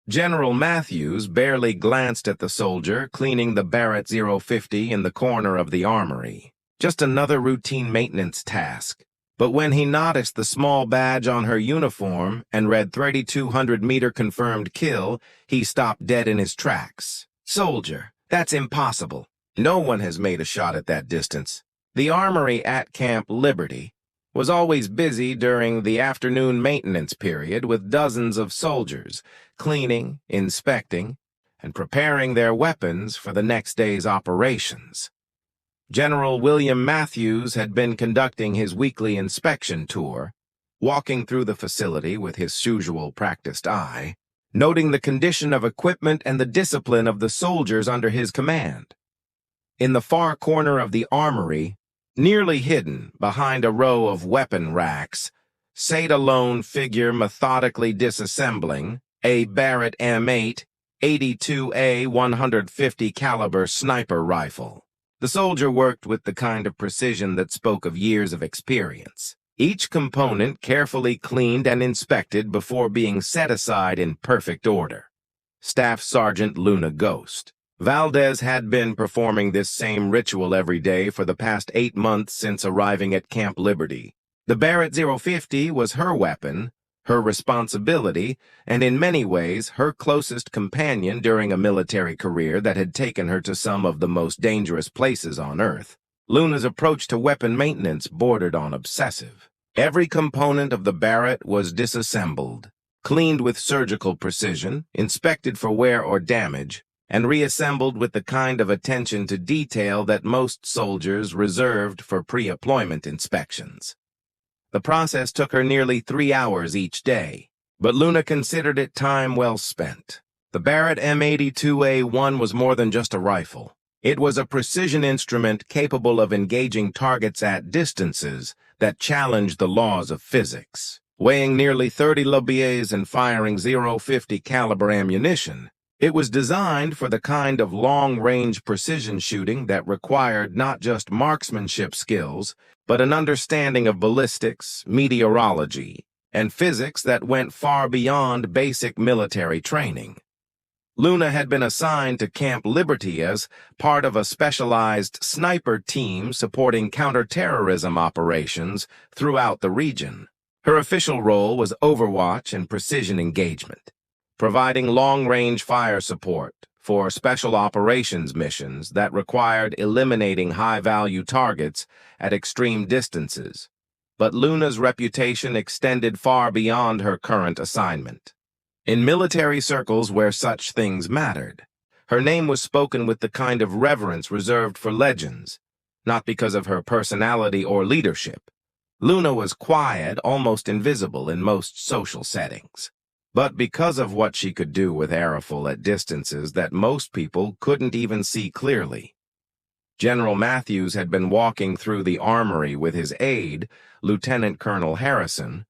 General Matthews barely glanced at the soldier cleaning the Barrett 050 in the corner of the armory. Just another routine maintenance task. But when he noticed the small badge on her uniform and read 3,200-meter confirmed kill, he stopped dead in his tracks. Soldier, that's impossible. No one has made a shot at that distance. The armory at Camp Liberty was always busy during the afternoon maintenance period with dozens of soldiers, cleaning, inspecting, and preparing their weapons for the next day's operations. General William Matthews had been conducting his weekly inspection tour, walking through the facility with his usual practiced eye, noting the condition of equipment and the discipline of the soldiers under his command. In the far corner of the armory, nearly hidden behind a row of weapon racks, sat a lone figure methodically disassembling a Barrett M8 82A 150 caliber sniper rifle. The soldier worked with the kind of precision that spoke of years of experience. Each component carefully cleaned and inspected before being set aside in perfect order. Staff Sergeant Luna Ghost. Valdez had been performing this same ritual every day for the past 8 months since arriving at Camp Liberty. The Barrett 050 was her weapon, her responsibility, and in many ways her closest companion during a military career that had taken her to some of the most dangerous places on Earth. Luna's approach to weapon maintenance bordered on obsessive. Every component of the Barrett was disassembled, cleaned with surgical precision, inspected for wear or damage, and reassembled with the kind of attention to detail that most soldiers reserved for pre-deployment inspections. The process took her nearly 3 hours each day, but Luna considered it time well spent. The Barrett M82A1 was more than just a rifle. It was a precision instrument capable of engaging targets at distances that challenged the laws of physics. Weighing nearly 30 lbs and firing .050 caliber ammunition, it was designed for the kind of long-range precision shooting that required not just marksmanship skills, but an understanding of ballistics, meteorology, and physics that went far beyond basic military training. Luna had been assigned to Camp Liberty as part of a specialized sniper team supporting counterterrorism operations throughout the region. Her official role was overwatch and precision engagement, providing long-range fire support for special operations missions that required eliminating high-value targets at extreme distances. But Luna's reputation extended far beyond her current assignment. In military circles where such things mattered, her name was spoken with the kind of reverence reserved for legends, not because of her personality or leadership. Luna was quiet, almost invisible in most social settings, but because of what she could do with a rifle at distances that most people couldn't even see clearly. General Matthews had been walking through the armory with his aide, Lieutenant Colonel Harrison,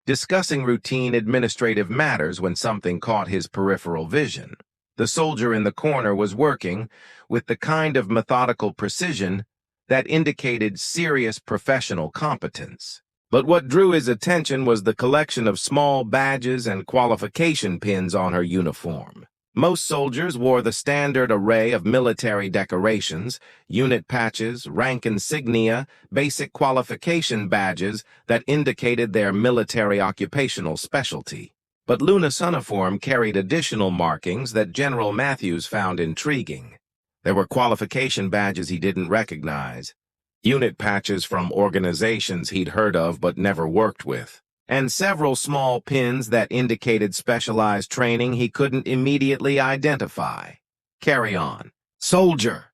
discussing routine administrative matters when something caught his peripheral vision. The soldier in the corner was working with the kind of methodical precision that indicated serious professional competence. But what drew his attention was the collection of small badges and qualification pins on her uniform. Most soldiers wore the standard array of military decorations, unit patches, rank insignia, basic qualification badges that indicated their military occupational specialty. But Luna's uniform carried additional markings that General Matthews found intriguing. There were qualification badges he didn't recognize, unit patches from organizations he'd heard of but never worked with, and several small pins that indicated specialized training he couldn't immediately identify. "Carry on." "Soldier,"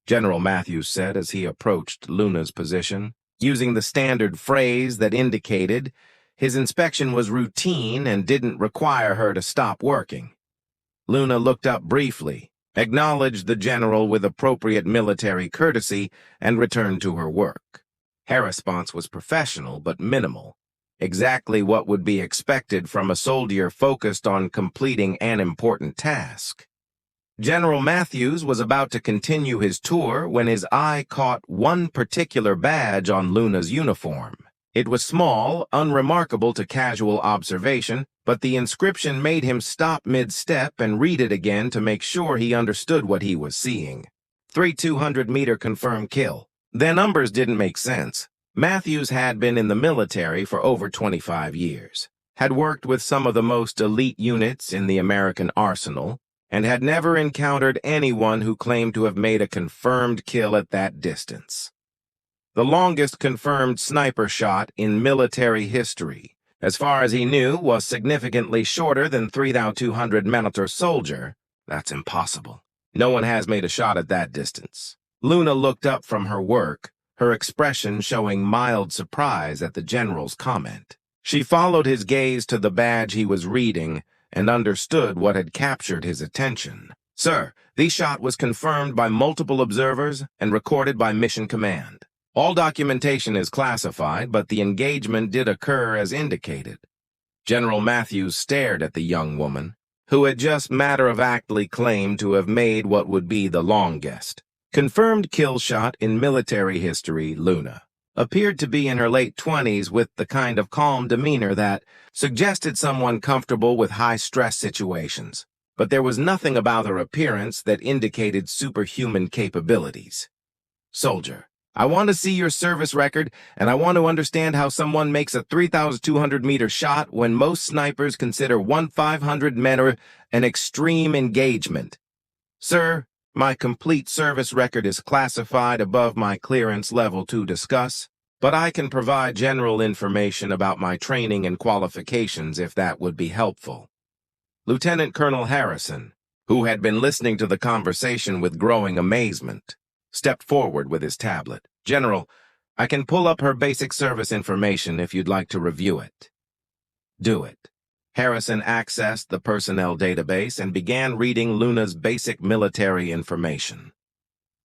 General Matthews said as he approached Luna's position, using the standard phrase that indicated his inspection was routine and didn't require her to stop working. Luna looked up briefly, acknowledged the general with appropriate military courtesy, and returned to her work. Her response was professional but minimal, exactly what would be expected from a soldier focused on completing an important task. General Matthews was about to continue his tour when his eye caught one particular badge on Luna's uniform. It was small, unremarkable to casual observation, but the inscription made him stop mid-step and read it again to make sure he understood what he was seeing. 200-meter confirmed kill. Their numbers didn't make sense. Matthews had been in the military for over 25 years, had worked with some of the most elite units in the American arsenal, and had never encountered anyone who claimed to have made a confirmed kill at that distance. The longest confirmed sniper shot in military history, as far as he knew, was significantly shorter than 3,200-meter soldier. That's impossible. No one has made a shot at that distance. Luna looked up from her work, her expression showing mild surprise at the general's comment. She followed his gaze to the badge he was reading and understood what had captured his attention. Sir, the shot was confirmed by multiple observers and recorded by Mission Command. All documentation is classified, but the engagement did occur as indicated. General Matthews stared at the young woman, who had just matter-of-factly claimed to have made what would be the longest confirmed kill shot in military history. Luna appeared to be in her late 20s with the kind of calm demeanor that suggested someone comfortable with high-stress situations, but there was nothing about her appearance that indicated superhuman capabilities. Soldier, I want to see your service record, and I want to understand how someone makes a 3,200-meter shot when most snipers consider 1,500-meter an extreme engagement. Sir, my complete service record is classified above my clearance level to discuss, but I can provide general information about my training and qualifications if that would be helpful. Lieutenant Colonel Harrison, who had been listening to the conversation with growing amazement, stepped forward with his tablet. General, I can pull up her basic service information if you'd like to review it. Do it. Harrison accessed the personnel database and began reading Luna's basic military information.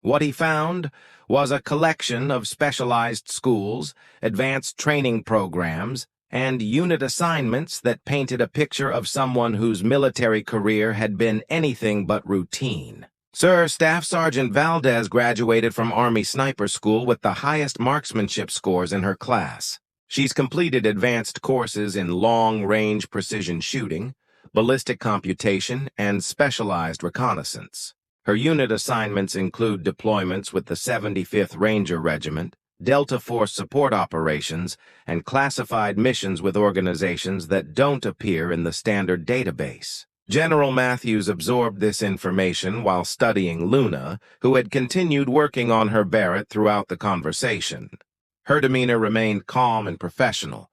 What he found was a collection of specialized schools, advanced training programs, and unit assignments that painted a picture of someone whose military career had been anything but routine. Sir, Staff Sergeant Valdez graduated from Army Sniper School with the highest marksmanship scores in her class. She's completed advanced courses in long-range precision shooting, ballistic computation, and specialized reconnaissance. Her unit assignments include deployments with the 75th Ranger Regiment, Delta Force support operations, and classified missions with organizations that don't appear in the standard database. General Matthews absorbed this information while studying Luna, who had continued working on her Barrett throughout the conversation. Her demeanor remained calm and professional,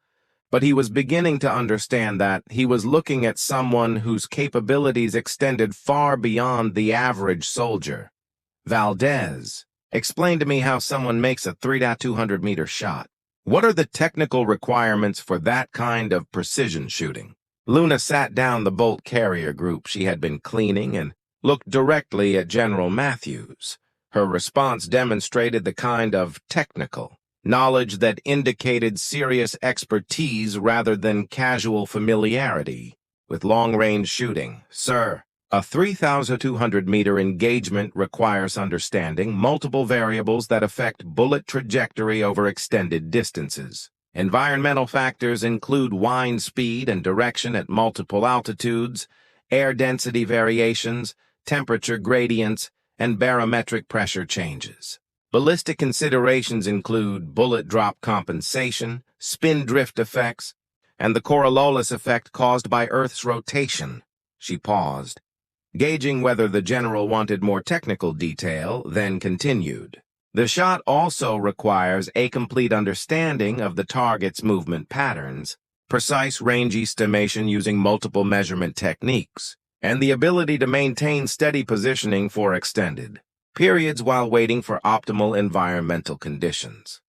but he was beginning to understand that he was looking at someone whose capabilities extended far beyond the average soldier. Valdez, explain to me how someone makes a 3,200-meter shot. What are the technical requirements for that kind of precision shooting? Luna sat down the bolt carrier group she had been cleaning and looked directly at General Matthews. Her response demonstrated the kind of technical knowledge that indicated serious expertise rather than casual familiarity with long-range shooting. Sir, a 3,200-meter engagement requires understanding multiple variables that affect bullet trajectory over extended distances. Environmental factors include wind speed and direction at multiple altitudes, air density variations, temperature gradients, and barometric pressure changes. Ballistic considerations include bullet drop compensation, spin drift effects, and the Coriolis effect caused by Earth's rotation. She paused, gauging whether the general wanted more technical detail, then continued. The shot also requires a complete understanding of the target's movement patterns, precise range estimation using multiple measurement techniques, and the ability to maintain steady positioning for extended periods while waiting for optimal environmental conditions.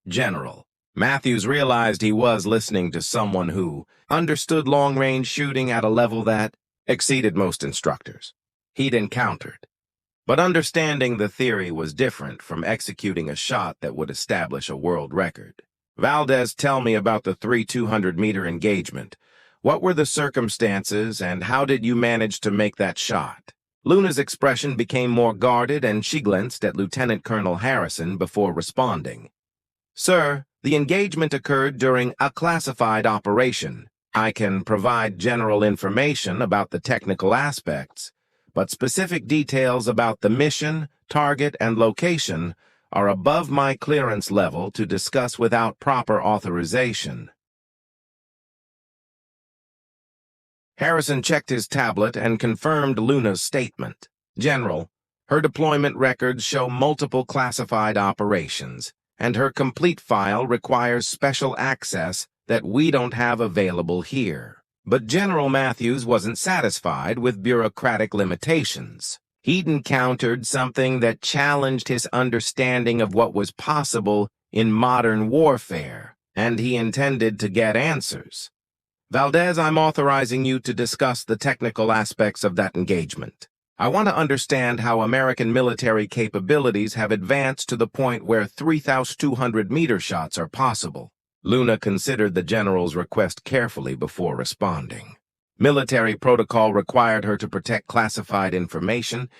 General Matthews realized he was listening to someone who understood long-range shooting at a level that exceeded most instructors he'd encountered. But understanding the theory was different from executing a shot that would establish a world record. Valdez, tell me about the 3,200-meter engagement. What were the circumstances, and how did you manage to make that shot? Luna's expression became more guarded, and she glanced at Lieutenant Colonel Harrison before responding. Sir, the engagement occurred during a classified operation. I can provide general information about the technical aspects, but specific details about the mission, target, and location are above my clearance level to discuss without proper authorization. Harrison checked his tablet and confirmed Luna's statement. General, her deployment records show multiple classified operations, and her complete file requires special access that we don't have available here. But General Matthews wasn't satisfied with bureaucratic limitations. He'd encountered something that challenged his understanding of what was possible in modern warfare, and he intended to get answers. Valdez, I'm authorizing you to discuss the technical aspects of that engagement. I want to understand how American military capabilities have advanced to the point where 3,200-meter shots are possible. Luna considered the general's request carefully before responding. Military protocol required her to protect classified information,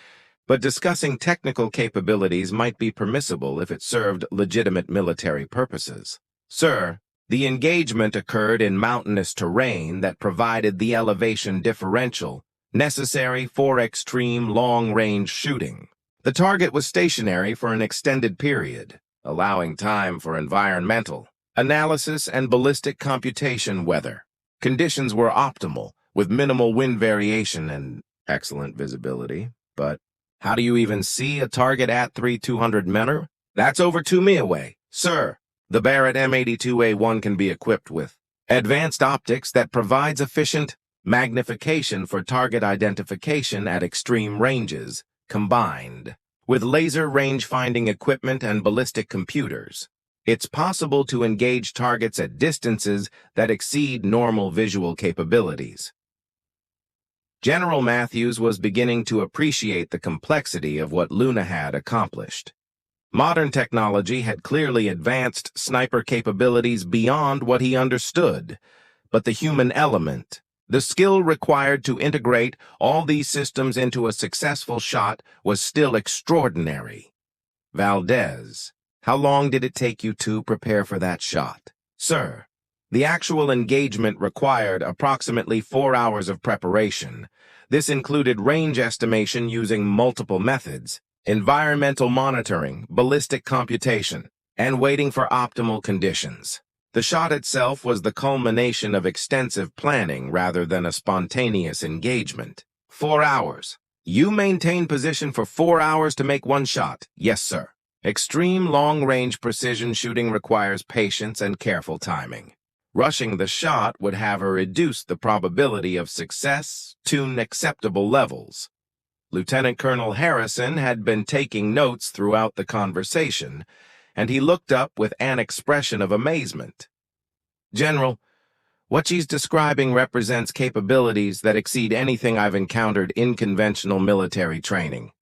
but discussing technical capabilities might be permissible if it served legitimate military purposes. Sir, the engagement occurred in mountainous terrain that provided the elevation differential necessary for extreme long-range shooting. The target was stationary for an extended period, allowing time for environmental analysis and ballistic computation. Weather conditions were optimal, with minimal wind variation and excellent visibility. But how do you even see a target at 3,200 meters? That's over 2 mi away. Sir, the Barrett M82A1 can be equipped with advanced optics that provides efficient magnification for target identification at extreme ranges, combined with laser range-finding equipment and ballistic computers. It's possible to engage targets at distances that exceed normal visual capabilities. General Matthews was beginning to appreciate the complexity of what Luna had accomplished. Modern technology had clearly advanced sniper capabilities beyond what he understood, but the human element, the skill required to integrate all these systems into a successful shot, was still extraordinary. Valdez, how long did it take you to prepare for that shot? Sir, the actual engagement required approximately 4 hours of preparation. This included range estimation using multiple methods, environmental monitoring, ballistic computation, and waiting for optimal conditions. The shot itself was the culmination of extensive planning rather than a spontaneous engagement. 4 hours. You maintain position for 4 hours to make one shot? Yes, sir. Extreme long-range precision shooting requires patience and careful timing. Rushing the shot would have reduced the probability of success to acceptable levels. Lieutenant Colonel Harrison had been taking notes throughout the conversation, and he looked up with an expression of amazement. General, what she's describing represents capabilities that exceed anything I've encountered in conventional military training.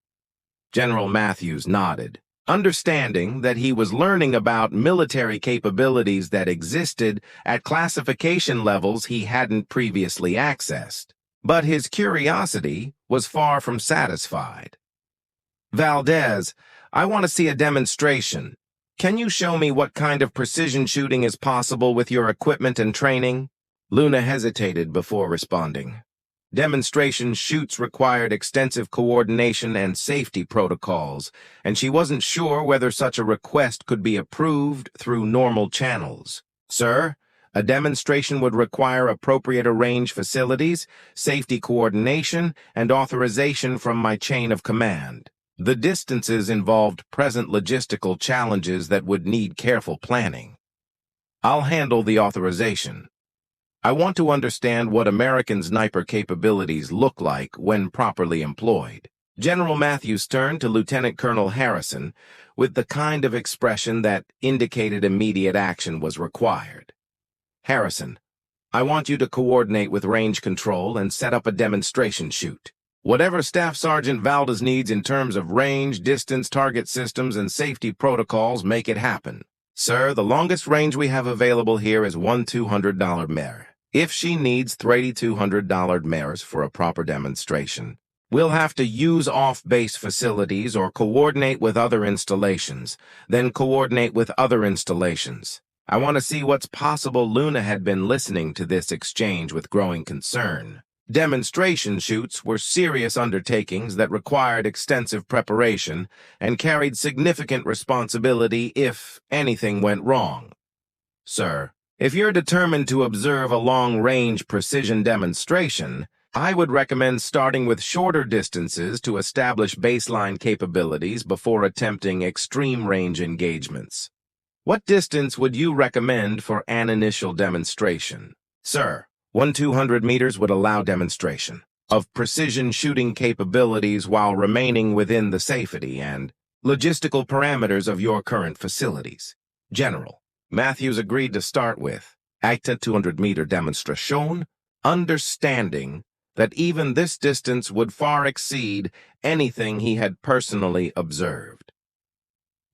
General Matthews nodded, understanding that he was learning about military capabilities that existed at classification levels he hadn't previously accessed. But his curiosity was far from satisfied. Valdez, I want to see a demonstration. Can you show me what kind of precision shooting is possible with your equipment and training? Luna hesitated before responding. Demonstration shoots required extensive coordination and safety protocols, and she wasn't sure whether such a request could be approved through normal channels. Sir, a demonstration would require appropriate range facilities, safety coordination, and authorization from my chain of command. The distances involved present logistical challenges that would need careful planning. I'll handle the authorization. I want to understand what American sniper capabilities look like when properly employed. General Matthews turned to Lieutenant Colonel Harrison with the kind of expression that indicated immediate action was required. Harrison, I want you to coordinate with range control and set up a demonstration shoot. Whatever Staff Sergeant Valdez needs in terms of range, distance, target systems, and safety protocols, make it happen. Sir, the longest range we have available here is $200 mer. If she needs $3,200 mers for a proper demonstration, we'll have to use off-base facilities or coordinate with other installations, then coordinate with other installations. I want to see what's possible. Luna had been listening to this exchange with growing concern. Demonstration shoots were serious undertakings that required extensive preparation and carried significant responsibility if anything went wrong. Sir, if you're determined to observe a long-range precision demonstration, I would recommend starting with shorter distances to establish baseline capabilities before attempting extreme-range engagements. What distance would you recommend for an initial demonstration? Sir, 200 meters would allow demonstration of precision shooting capabilities while remaining within the safety and logistical parameters of your current facilities. General Matthews agreed to start with a 200-meter demonstration, understanding that even this distance would far exceed anything he had personally observed.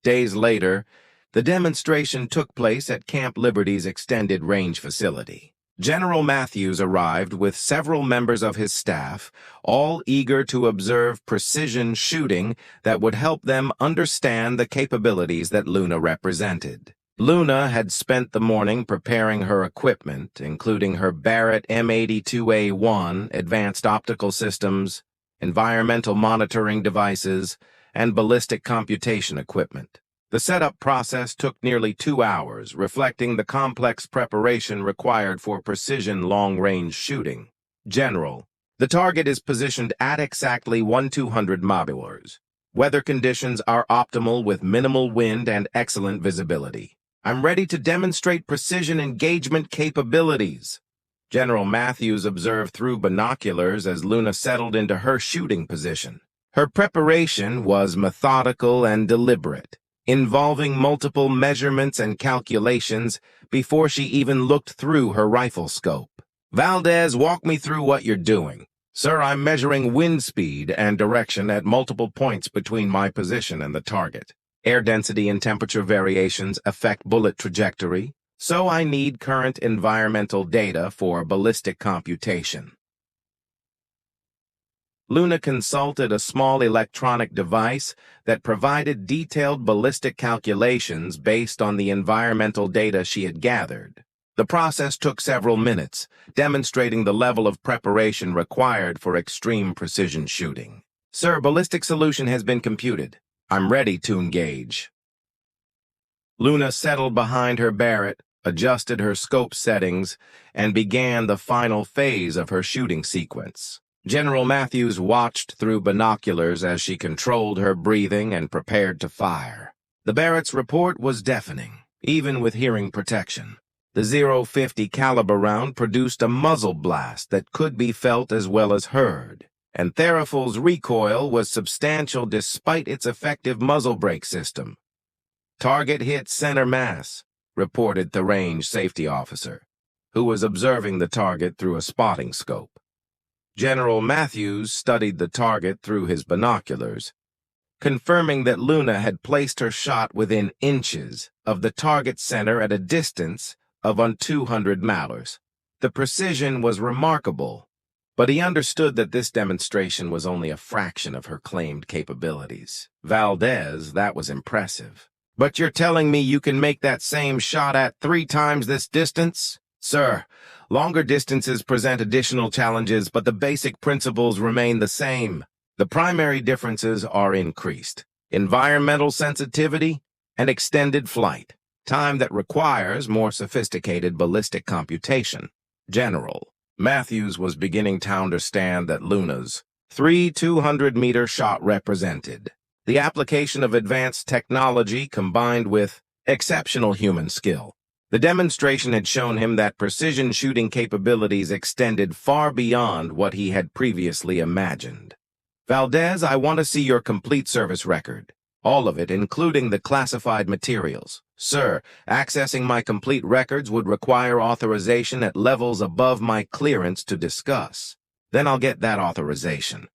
Days later, the demonstration took place at Camp Liberty's extended range facility. General Matthews arrived with several members of his staff, all eager to observe precision shooting that would help them understand the capabilities that Luna represented. Luna had spent the morning preparing her equipment, including her Barrett M82A1 advanced optical systems, environmental monitoring devices, and ballistic computation equipment. The setup process took nearly 2 hours, reflecting the complex preparation required for precision long-range shooting. General, the target is positioned at exactly 200 miles. Weather conditions are optimal with minimal wind and excellent visibility. I'm ready to demonstrate precision engagement capabilities. General Matthews observed through binoculars as Luna settled into her shooting position. Her preparation was methodical and deliberate, involving multiple measurements and calculations before she even looked through her rifle scope. Valdez, walk me through what you're doing. Sir, I'm measuring wind speed and direction at multiple points between my position and the target. Air density and temperature variations affect bullet trajectory, so I need current environmental data for ballistic computation. Luna consulted a small electronic device that provided detailed ballistic calculations based on the environmental data she had gathered. The process took several minutes, demonstrating the level of preparation required for extreme precision shooting. Sir, ballistic solution has been computed. I'm ready to engage. Luna settled behind her Barrett, adjusted her scope settings, and began the final phase of her shooting sequence. General Matthews watched through binoculars as she controlled her breathing and prepared to fire. The Barrett's report was deafening, even with hearing protection. The .050 caliber round produced a muzzle blast that could be felt as well as heard, and Theraful's recoil was substantial despite its effective muzzle brake system. Target hit center mass, reported the range safety officer, who was observing the target through a spotting scope. General Matthews studied the target through his binoculars, confirming that Luna had placed her shot within inches of the target center at a distance of 200 miles. The precision was remarkable, but he understood that this demonstration was only a fraction of her claimed capabilities. Valdez, that was impressive. But you're telling me you can make that same shot at 3 times this distance? Sir, longer distances present additional challenges, but the basic principles remain the same. The primary differences are increased environmental sensitivity and extended flight, time that requires more sophisticated ballistic computation. General Matthews was beginning to understand that Luna's 3 200-meter shot represented the application of advanced technology combined with exceptional human skill. The demonstration had shown him that precision shooting capabilities extended far beyond what he had previously imagined. Valdez, I want to see your complete service record. All of it, including the classified materials. Sir, accessing my complete records would require authorization at levels above my clearance to discuss. Then I'll get that authorization.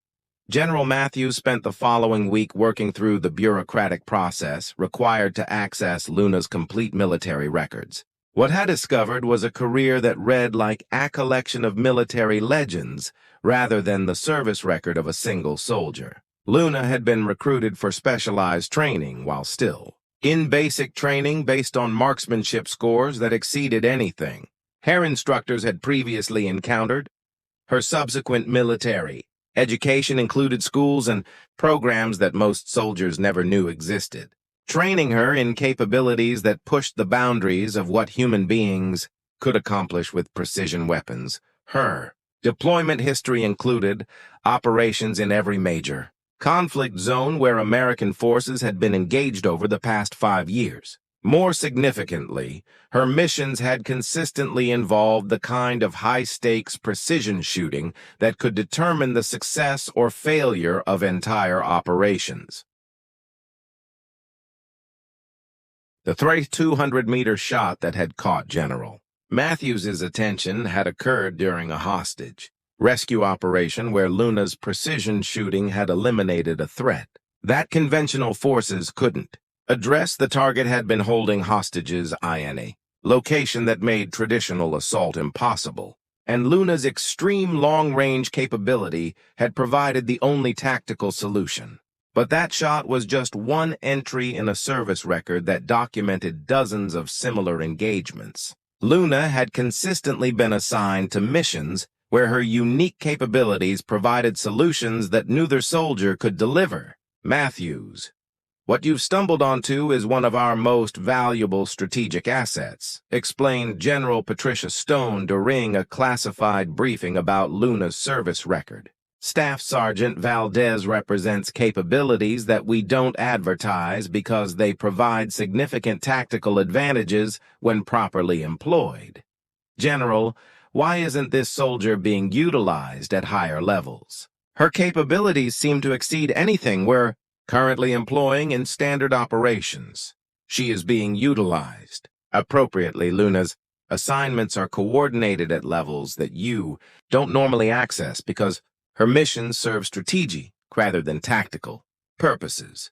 General Matthews spent the following week working through the bureaucratic process required to access Luna's complete military records. What had discovered was a career that read like a collection of military legends rather than the service record of a single soldier. Luna had been recruited for specialized training while still in basic training based on marksmanship scores that exceeded anything her instructors had previously encountered. Her subsequent military education included schools and programs that most soldiers never knew existed, training her in capabilities that pushed the boundaries of what human beings could accomplish with precision weapons. Her deployment history included operations in every major conflict zone where American forces had been engaged over the past 5 years. More significantly, her missions had consistently involved the kind of high-stakes precision shooting that could determine the success or failure of entire operations. The 200-meter shot that had caught General Matthews's attention had occurred during a hostage rescue operation where Luna's precision shooting had eliminated a threat that conventional forces couldn't address. The target had been holding hostages in a location that made traditional assault impossible, and Luna's extreme long-range capability had provided the only tactical solution. But that shot was just one entry in a service record that documented dozens of similar engagements. Luna had consistently been assigned to missions where her unique capabilities provided solutions that neither soldier could deliver. Matthews, what you've stumbled onto is one of our most valuable strategic assets, explained General Patricia Stone during a classified briefing about Luna's service record. Staff Sergeant Valdez represents capabilities that we don't advertise because they provide significant tactical advantages when properly employed. General, why isn't this soldier being utilized at higher levels? Her capabilities seem to exceed anything we're currently employing in standard operations. She is being utilized appropriately. Luna's assignments are coordinated at levels that you don't normally access because her missions serve strategic rather than tactical purposes.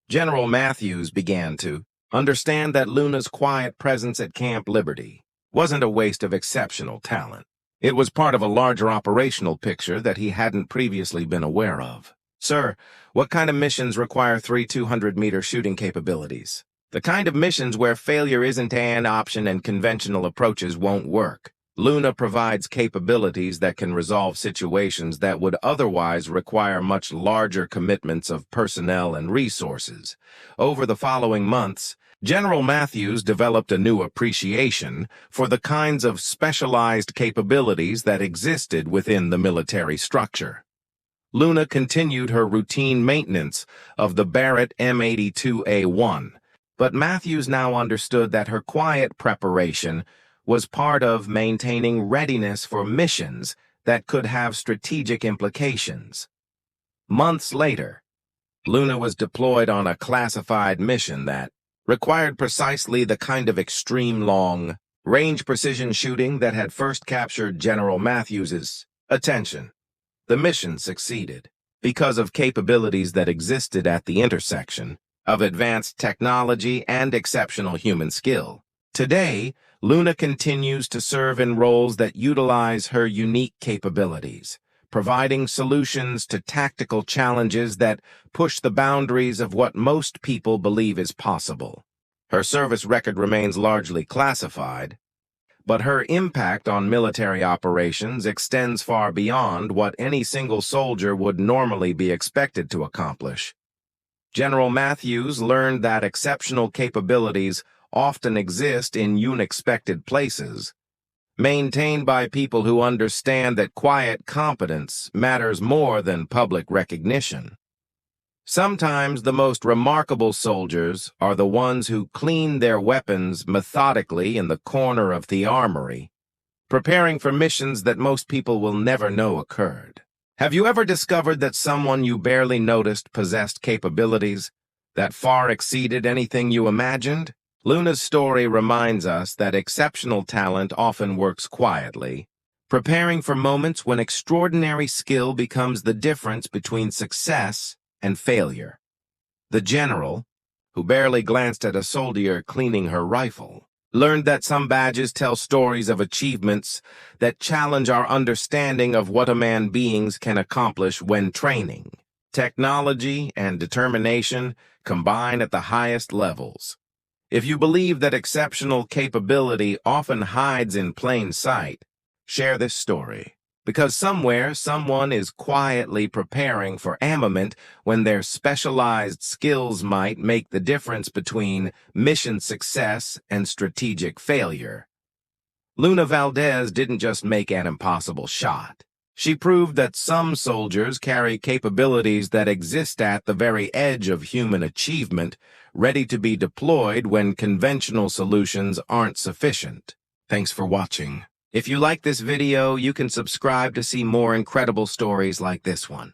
General Matthews began to understand that Luna's quiet presence at Camp Liberty wasn't a waste of exceptional talent. It was part of a larger operational picture that he hadn't previously been aware of. Sir, what kind of missions require 200-meter shooting capabilities? The kind of missions where failure isn't an option and conventional approaches won't work. Luna provides capabilities that can resolve situations that would otherwise require much larger commitments of personnel and resources. Over the following months, General Matthews developed a new appreciation for the kinds of specialized capabilities that existed within the military structure. Luna continued her routine maintenance of the Barrett M82A1, but Matthews now understood that her quiet preparation was part of maintaining readiness for missions that could have strategic implications. Months later, Luna was deployed on a classified mission that required precisely the kind of extreme long-range precision shooting that had first captured General Matthews's attention. The mission succeeded because of capabilities that existed at the intersection of advanced technology and exceptional human skill. Today, Luna continues to serve in roles that utilize her unique capabilities, providing solutions to tactical challenges that push the boundaries of what most people believe is possible. Her service record remains largely classified, but her impact on military operations extends far beyond what any single soldier would normally be expected to accomplish. General Matthews learned that exceptional capabilities often exist in unexpected places, maintained by people who understand that quiet competence matters more than public recognition. Sometimes the most remarkable soldiers are the ones who clean their weapons methodically in the corner of the armory, preparing for missions that most people will never know occurred. Have you ever discovered that someone you barely noticed possessed capabilities that far exceeded anything you imagined? Luna's story reminds us that exceptional talent often works quietly, preparing for moments when extraordinary skill becomes the difference between success and failure. The general, who barely glanced at a soldier cleaning her rifle, learned that some badges tell stories of achievements that challenge our understanding of what a man beings can accomplish when training. Technology and determination combine at the highest levels. If you believe that exceptional capability often hides in plain sight, share this story, because somewhere someone is quietly preparing for armament when their specialized skills might make the difference between mission success and strategic failure. Luna Valdez didn't just make an impossible shot. She proved that some soldiers carry capabilities that exist at the very edge of human achievement, ready to be deployed when conventional solutions aren't sufficient. Thanks for watching. If you like this video, you can subscribe to see more incredible stories like this one.